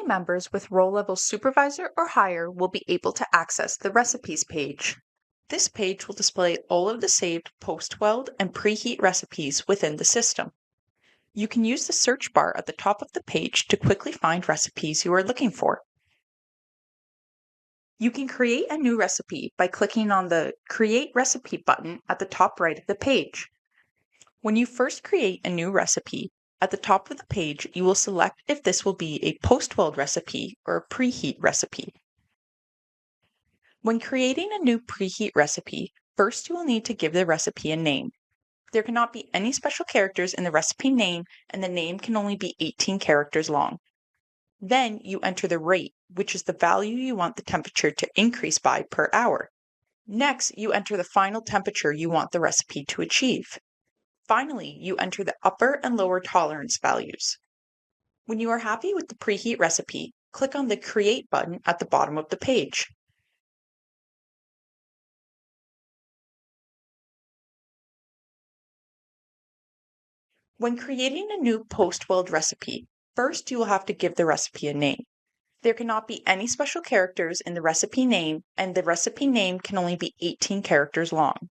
members with role level supervisor or higher will be able to access the recipes page. This page will display all of the saved post-weld and preheat recipes within the system. You can use the search bar at the top of the page to quickly find recipes you are looking for. You can create a new recipe by clicking on the Create Recipe button at the top right of the page. When you first create a new recipe, at the top of the page, you will select if this will be a post-weld recipe or a preheat recipe. When creating a new preheat recipe, first you will need to give the recipe a name. There cannot be any special characters in the recipe name, and the name can only be 18 characters long. Then you enter the rate, which is the value you want the temperature to increase by per hour. Next, you enter the final temperature you want the recipe to achieve. Finally, you enter the upper and lower tolerance values. When you are happy with the preheat recipe, click on the Create button at the bottom of the page. When creating a new post-weld recipe, first you will have to give the recipe a name. There cannot be any special characters in the recipe name, and the recipe name can only be 18 characters long.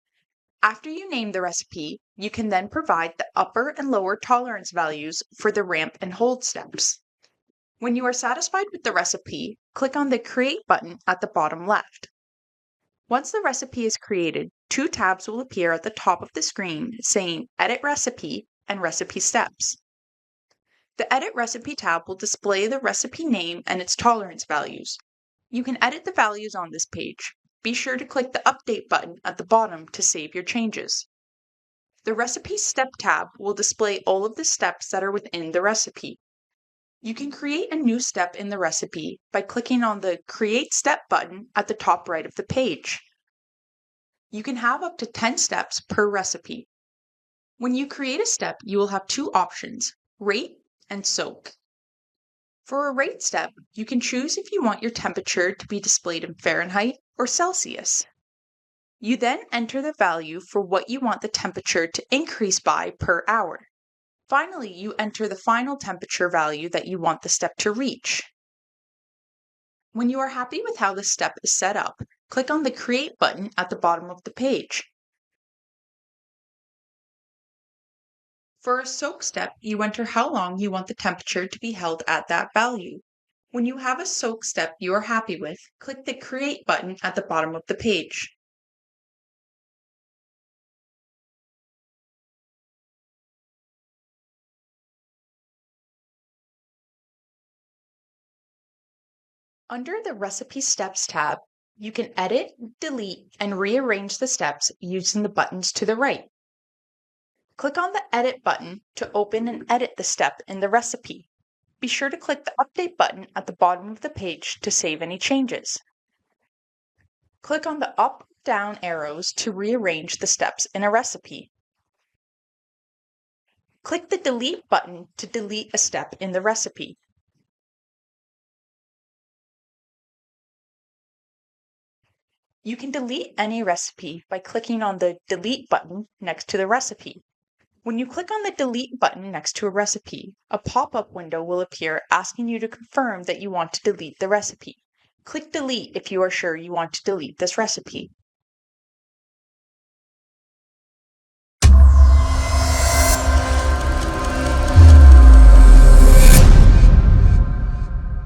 After you name the recipe, you can then provide the upper and lower tolerance values for the ramp and hold steps. When you are satisfied with the recipe, click on the Create button at the bottom left. Once the recipe is created, two tabs will appear at the top of the screen saying Edit Recipe and Recipe Steps. The Edit Recipe tab will display the recipe name and its tolerance values. You can edit the values on this page. Be sure to click the Update button at the bottom to save your changes. The Recipe Step tab will display all of the steps that are within the recipe. You can create a new step in the recipe by clicking on the Create Step button at the top right of the page. You can have up to 10 steps per recipe. When you create a step, you will have two options, Rate and Soak. For a rate step, you can choose if you want your temperature to be displayed in Fahrenheit or Celsius. You then enter the value for what you want the temperature to increase by per hour. Finally, you enter the final temperature value that you want the step to reach. When you are happy with how the step is set up, click on the Create button at the bottom of the page. For a soak step, you enter how long you want the temperature to be held at that value. When you have a soak step you are happy with, click the Create button at the bottom of the page. Under the Recipe Steps tab, you can edit, delete, and rearrange the steps using the buttons to the right. Click on the Edit button to open and edit the step in the recipe. Be sure to click the Update button at the bottom of the page to save any changes. Click on the up or down arrows to rearrange the steps in a recipe. Click the Delete button to delete a step in the recipe. You can delete any recipe by clicking on the Delete button next to the recipe. When you click on the Delete button next to a recipe, a pop-up window will appear asking you to confirm that you want to delete the recipe. Click Delete if you are sure you want to delete this recipe.